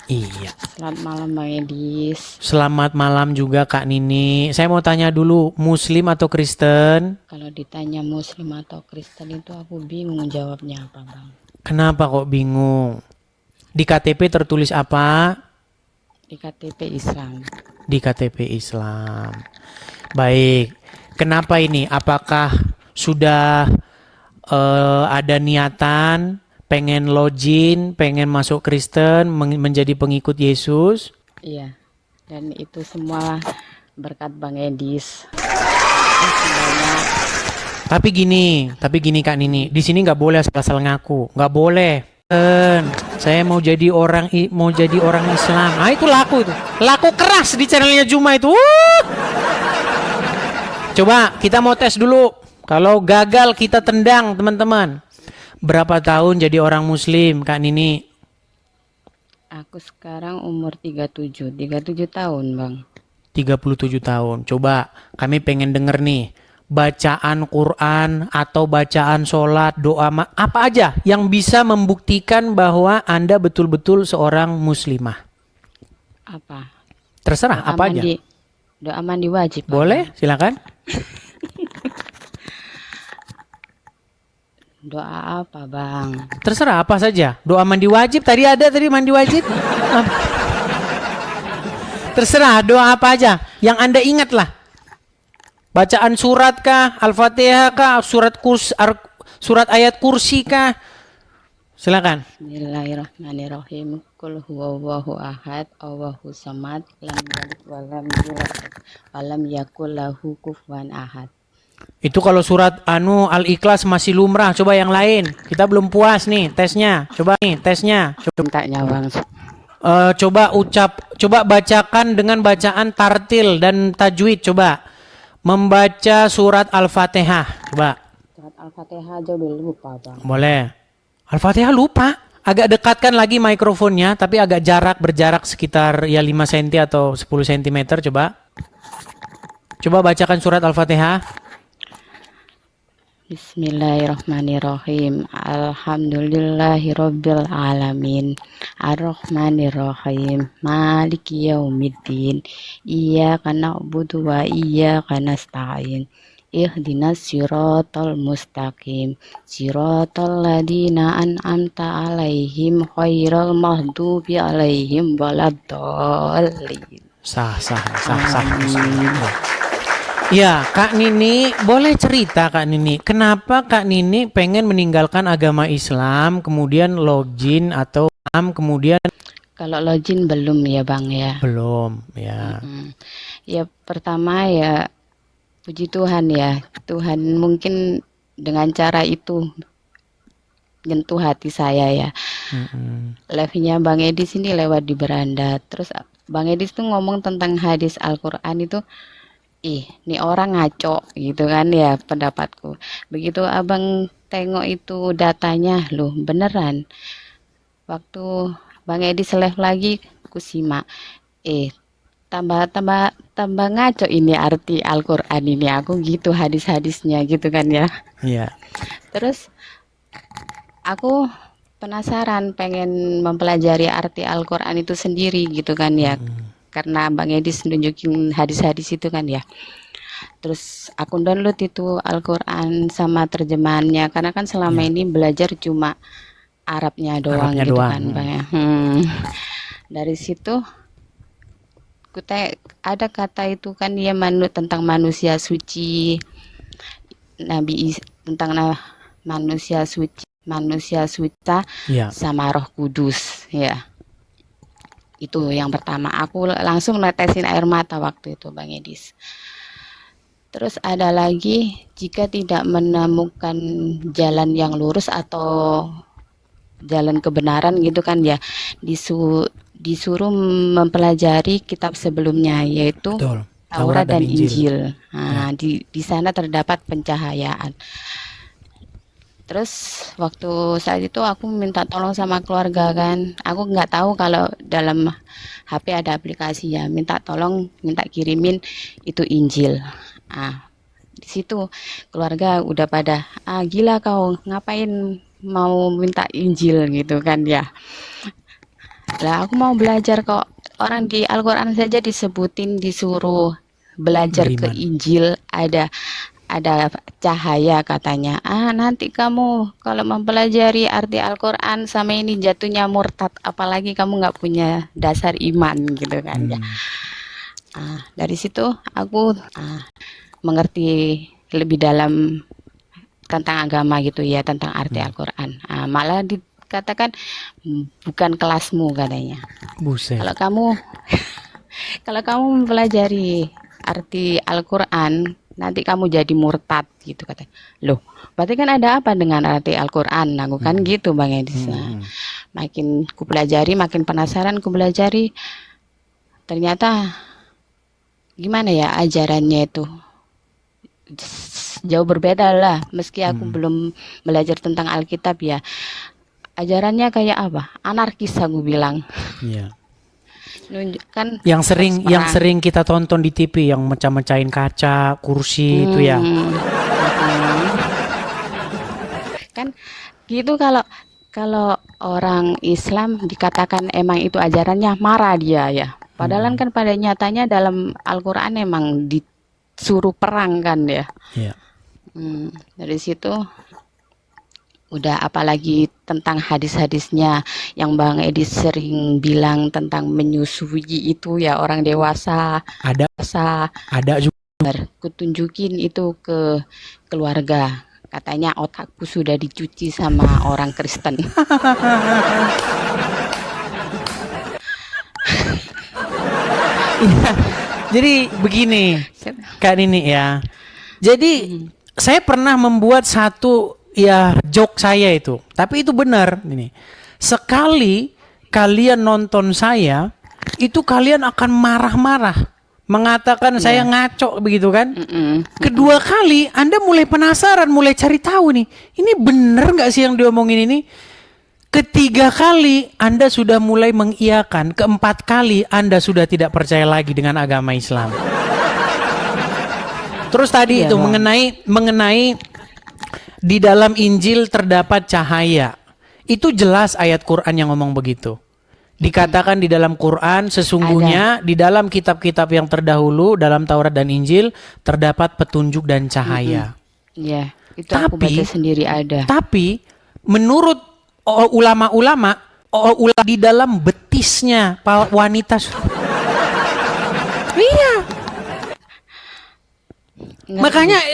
Iya. Selamat malam Bang Edis. Selamat malam juga Kak Nini. Saya mau tanya dulu, Muslim atau Kristen? Kalau ditanya Muslim atau Kristen itu aku bingung jawabnya apa Bang. Kenapa kok bingung? Di KTP tertulis apa? Di KTP Islam. Di KTP Islam. Baik. Kenapa ini? Apakah sudah ada niatan pengen login, pengen masuk Kristen, menjadi pengikut Yesus? Iya. Dan itu semua berkat Bang Edis. Terima banyak. Tapi gini Kak Nini, di sini nggak boleh asal-asal ngaku, nggak boleh. Saya mau jadi orang Islam. Ah itu laku keras di channelnya Juma itu. Coba kita mau tes dulu. Kalau gagal kita tendang teman-teman. Berapa tahun jadi orang Muslim Kak Nini? Aku sekarang umur 37 tahun Bang. 37 tahun. Coba kami pengen denger nih. Bacaan Quran atau bacaan sholat, doa, apa aja yang bisa membuktikan bahwa Anda betul-betul seorang muslimah. Apa? Terserah, Doa apa aja. mandi. Doa mandi wajib. Boleh, silakan. Doa apa Bang? Terserah, apa saja. Doa mandi wajib, tadi mandi wajib. Terserah, doa apa aja yang Anda ingat lah. Bacaan surat kah, Al-Fatihah kah, surat ayat kursi kah? Silakan. Bismillahirrahmanirrahim. Qul huwallahu ahad, Allahus samad, lam yalid walam yulad, walam yakul lahu kufuwan ahad. Itu kalau surat Al-Ikhlas masih lumrah. Coba yang lain. Kita belum puas nih tesnya. Coba. Mintanya Bang. Coba bacakan dengan bacaan tartil dan tajwid. Coba membaca surat Al-Fatihah. Coba. Surat Al-Fatihah aja udah lupa Bang. Boleh. Al-Fatihah lupa. Agak dekatkan lagi mikrofonnya, tapi agak berjarak sekitar ya 5 cm atau 10 cm. Coba bacakan surat Al-Fatihah. Bismillahirrahmanirrahim. Alhamdulillahirabbil alamin. Arrahmanirrahim. Maliki yaumiddin. Iyyaka na'budu wa iyyaka nasta'in. Ihdinas siratal mustaqim. Siratal ladzina an'amta 'alaihim ghairil maghdubi 'alaihim waladdallin. Sah. Ya, Kak Nini, boleh cerita Kak Nini, kenapa Kak Nini pengen meninggalkan agama Islam, kemudian login atau kemudian Kalau login belum ya Bang ya. belum, ya. Ya pertama ya puji Tuhan ya. Tuhan mungkin dengan cara itu nyentuh hati saya ya. Live-nya Bang Edis ini lewat di beranda. Terus Bang Edis tuh ngomong tentang hadis Al-Quran itu, ini orang ngaco gitu kan ya pendapatku. Begitu abang tengok itu datanya, loh beneran. Waktu Bang Edis live lagi, ku simak. Tambah ngaco ini arti Al-Quran ini. Aku gitu hadis-hadisnya gitu kan ya. Iya. Terus aku penasaran pengen mempelajari arti Al-Quran itu sendiri gitu kan ya. Karena Bang Edis nunjukin hadis-hadis itu kan ya. Terus aku download itu Al-Quran sama terjemahannya. Karena kan selama ini belajar cuma Arabnya doang gitu kan Bang ya. Dari situ ada kata itu kan dia tentang manusia suci. Tentang manusia suci sama Roh Kudus ya. Itu yang pertama, aku langsung netesin air mata waktu itu Bang Edis. Terus ada lagi, jika tidak menemukan jalan yang lurus atau jalan kebenaran gitu kan ya, disuruh mempelajari kitab sebelumnya yaitu Taurat dan Injil. Nah, di sana terdapat pencahayaan. Terus waktu saat itu aku minta tolong sama keluarga kan. Aku nggak tahu kalau dalam HP ada aplikasi ya. Minta kirimin itu Injil. Di situ keluarga udah pada, gila kau ngapain mau minta Injil gitu kan ya. Lah aku mau belajar kok. Orang di Al-Quran saja disebutin disuruh belajar ke Beriman. Injil, ada cahaya katanya. Ah, nanti kamu kalau mempelajari arti Al-Quran sama ini jatuhnya murtad, apalagi kamu nggak punya dasar iman gitu kan ya. Hmm. Dari situ aku mengerti lebih dalam tentang agama gitu ya, tentang arti Al-Quran. Malah dikatakan bukan kelasmu katanya. Buset. Kalau kamu kalau kamu mempelajari arti Al-Quran, nanti kamu jadi murtad gitu katanya. Loh, berarti kan ada apa dengan arti Al-Quran? Aku kan gitu Bang Edis. Nah, makin ku pelajari, makin penasaran ku pelajari. Ternyata gimana ya ajarannya itu jauh berbeda lah. Meski aku belum belajar tentang Alkitab ya, ajarannya kayak apa? Anarkis aku bilang. Iya. Nunjukkan Yang perang. sering kita tonton di TV yang mecah-mecahin kaca, kursi itu ya. Kan gitu kalau orang Islam dikatakan emang itu ajarannya, marah dia ya. Padahal kan pada nyatanya dalam Al-Quran emang disuruh perang kan ya. Iya. Dari situ udah apalagi tentang hadis-hadisnya yang Bang Edi sering bilang tentang menyusui itu ya orang dewasa. Ada juga. Kutunjukin itu ke keluarga. Katanya otakku sudah dicuci sama orang Kristen. Iya. Jadi begini, Kak Nini ya. Jadi saya pernah membuat satu ya joke saya itu. Tapi itu benar ini. Sekali kalian nonton saya, itu kalian akan marah-marah. Mengatakan saya ngaco begitu kan. Kedua kali Anda mulai penasaran, mulai cari tahu nih. Ini benar nggak sih yang diomongin ini? Ketiga kali Anda sudah mulai mengiyakan, keempat kali Anda sudah tidak percaya lagi dengan agama Islam. Terus tadi itu mengenai di dalam Injil terdapat cahaya. Itu jelas ayat Quran yang ngomong begitu. Dikatakan di dalam Quran sesungguhnya di dalam kitab-kitab yang terdahulu dalam Taurat dan Injil terdapat petunjuk dan cahaya. Iya, itu aku baca sendiri ada. Tapi menurut ulama-ulama di dalam betisnya wanita. Iya.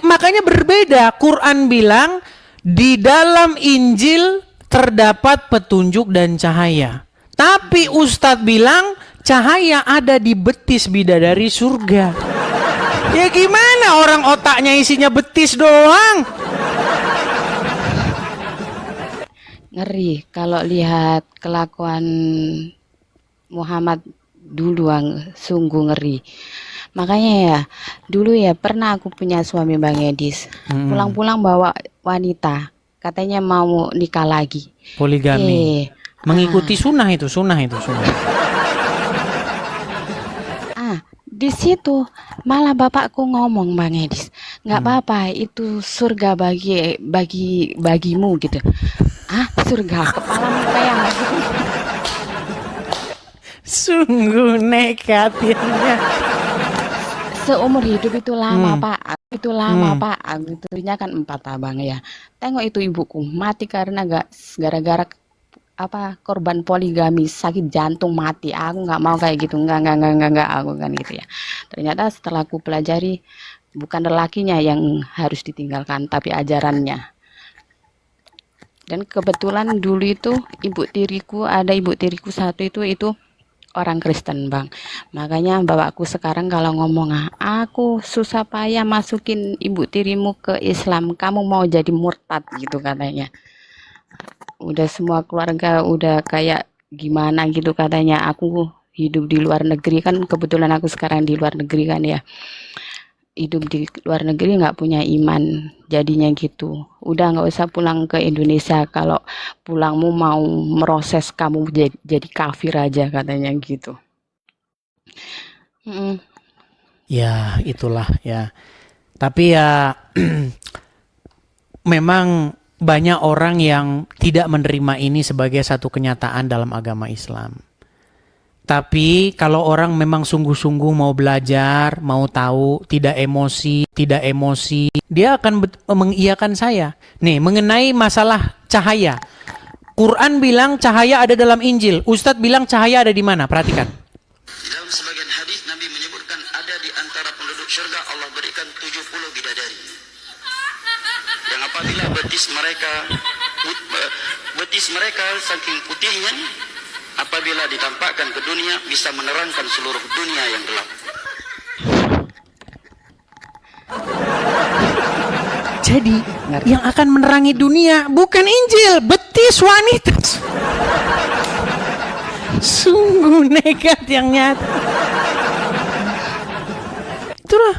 Makanya berbeda. Quran bilang di dalam Injil terdapat petunjuk dan cahaya. Tapi Ustadz bilang cahaya ada di betis bidadari surga. Ya gimana orang otaknya isinya betis doang? Ngeri kalau lihat kelakuan Muhammad dulu, sungguh ngeri. Makanya ya, dulu ya pernah aku punya suami Bang Edis. Pulang-pulang bawa wanita, katanya mau nikah lagi. Poligami. Mengikuti sunnah itu. Di situ malah bapakku ngomong Bang Edis, nggak apa-apa itu surga bagimu gitu. Surga kepalamu peyang. Sungguh nekat ya. Seumur hidup itu lama Pak, itu lama Pak. Agitunya kan 4 abang ya. Tengok itu ibuku mati karena gara-gara korban poligami, sakit jantung mati. Aku nggak mau kayak gitu, nggak aku kan gitu ya. Ternyata setelah aku pelajari bukan lelakinya yang harus ditinggalkan, tapi ajarannya. Dan kebetulan dulu itu ibu tiriku satu itu orang Kristen Bang. Makanya bapakku sekarang kalau ngomong, aku susah payah masukin ibu tirimu ke Islam, kamu mau jadi murtad gitu katanya. Udah semua keluarga udah kayak gimana gitu katanya. Aku hidup di luar negeri kan, kebetulan aku sekarang di luar negeri kan ya. Hidup di luar negeri nggak punya iman, jadinya gitu. Udah nggak usah pulang ke Indonesia, kalau pulangmu mau meroses kamu jadi kafir aja katanya gitu. Ya itulah ya. Tapi ya memang banyak orang yang tidak menerima ini sebagai satu kenyataan dalam agama Islam. Tapi kalau orang memang sungguh-sungguh mau belajar, mau tahu, tidak emosi, dia akan mengiyakan saya. Nih, mengenai masalah cahaya. Quran bilang cahaya ada dalam Injil. Ustadz bilang cahaya ada di mana? Perhatikan. Dalam sebagian hadis Nabi menyebutkan ada di antara penduduk surga Allah berikan 70 bidadari. Yang apabila betis mereka saking putihnya, apabila ditampakkan ke dunia bisa menerangkan seluruh dunia yang gelap. Jadi yang akan menerangi dunia bukan Injil, betis wanita. Sungguh nekat yang nyata. Itulah.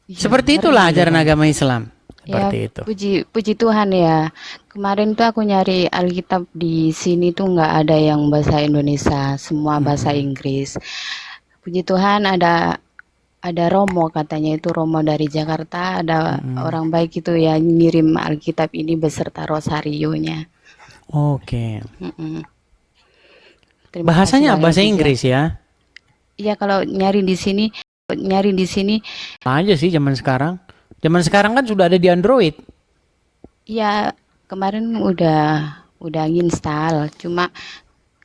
Seperti itulah ajaran agama Islam. Seperti Ya, itu. puji Tuhan ya. Kemarin tuh aku nyari Alkitab di sini tuh nggak ada yang bahasa Indonesia, semua bahasa Inggris. Puji Tuhan ada Romo, katanya itu Romo dari Jakarta, ada orang baik itu ya ngirim Alkitab ini beserta rosarionya. Oke. Mm-mm. Terima Bahasanya kasih bahasa banyak, Inggris ya. Iya, kalau nyari di sini Aja sih zaman sekarang. Zaman sekarang kan sudah ada di Android. ya kemarin udah install, cuma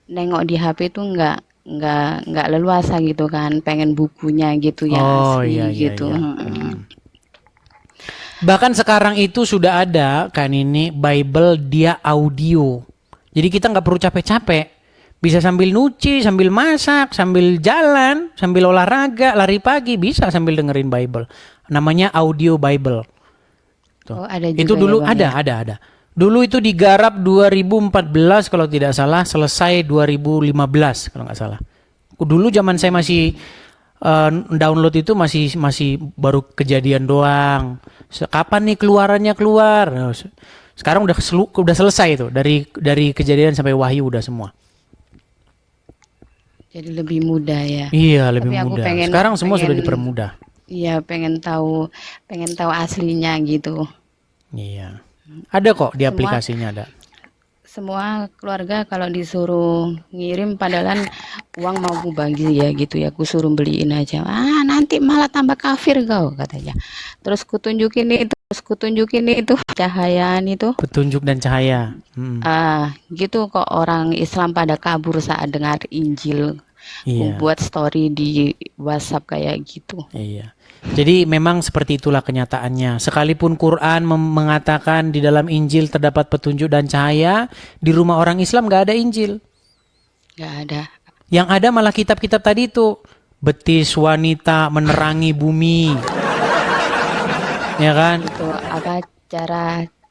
nengok di HP itu nggak leluasa gitu kan, pengen bukunya gitu yang Oh asli iya gitu. iya. Bahkan sekarang itu sudah ada kan ini Bible dia audio. Jadi kita nggak perlu capek-capek. Bisa sambil nyuci, sambil masak, sambil jalan, sambil olahraga, lari pagi, bisa sambil dengerin Bible. Namanya audio Bible. Tuh. Oh, ada juga Itu ya, dulu Bang, ya? ada. Dulu itu digarap 2014 kalau tidak salah, selesai 2015 kalau nggak salah. Dulu zaman saya masih download itu masih baru kejadian doang. Kapan nih keluarannya keluar? Nah, sekarang udah selesai itu, dari kejadian sampai wahyu udah semua. Jadi lebih mudah ya. Iya, lebih Tapi aku mudah. pengen- Sekarang semua sudah pengen- dipermudah. Iya, pengen tahu aslinya gitu. Iya. Ada kok di aplikasinya ada. Semua keluarga kalau disuruh ngirim padahal uang mau aku bagi ya gitu ya, aku suruh beliin aja. Nanti malah tambah kafir kau, katanya. Terus kutunjukin itu cahayaan itu. Petunjuk dan cahaya. Gitu kok orang Islam pada kabur saat dengar Injil. Iya. Aku buat story di WhatsApp kayak gitu. Iya. Jadi memang seperti itulah kenyataannya. Sekalipun Quran mengatakan di dalam Injil terdapat petunjuk dan cahaya, di rumah orang Islam nggak ada Injil. Nggak ada. Yang ada malah kitab-kitab tadi itu. Betis wanita menerangi bumi. Ya kan? Itu apa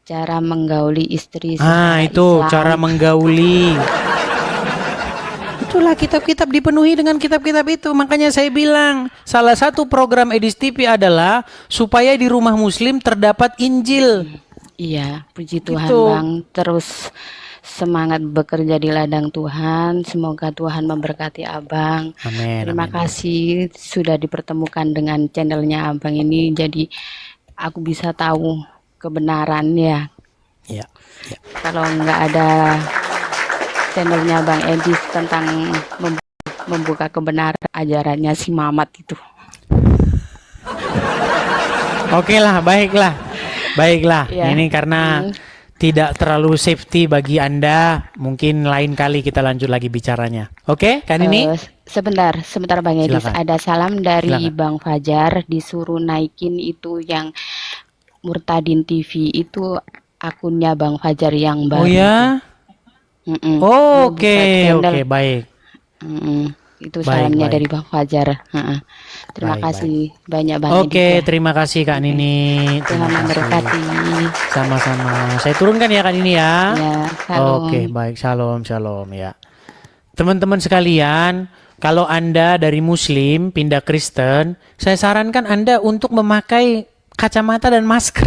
cara menggauli istri Ah, secara itu Islam. cara menggauli. Itulah kitab-kitab dipenuhi dengan kitab-kitab itu. Makanya saya bilang, salah satu program Edis TV adalah supaya di rumah muslim terdapat Injil. Iya, puji Tuhan Itu. Bang. Terus semangat bekerja di ladang Tuhan. Semoga Tuhan memberkati Abang. Amin. Terima amin. kasih sudah dipertemukan dengan channelnya Abang ini. Jadi aku bisa tahu kebenarannya. Ya, ya. Kalau nggak ada channelnya Bang Edis tentang membuka kebenaran ajarannya si Mamat itu. Oke lah, baiklah. Ya. Ini karena tidak terlalu safety bagi Anda, mungkin lain kali kita lanjut lagi bicaranya. Oke, kan ini? Sebentar Bang Edis. Silakan. Ada salam dari Silakan. Bang Fajar, disuruh naikin itu yang Murtadin TV itu akunnya Bang Fajar yang baru. Oh ya? Mm-mm. Oke, Dia buka channel. oke, baik. Mm-mm. Itu Baik, salamnya baik. dari Bang Fajar. Heeh. Terima Baik, kasih banyak Bang Oke, Edis ya. terima kasih Kak Nini. Tuhan Terima kasih. memberkati. Sama-sama. Saya turunkan ya Kak Nini ya. Ya, salam. Oke, baik. Shalom, shalom ya. Teman-teman sekalian, kalau Anda dari Muslim pindah Kristen, saya sarankan Anda untuk memakai kacamata dan masker.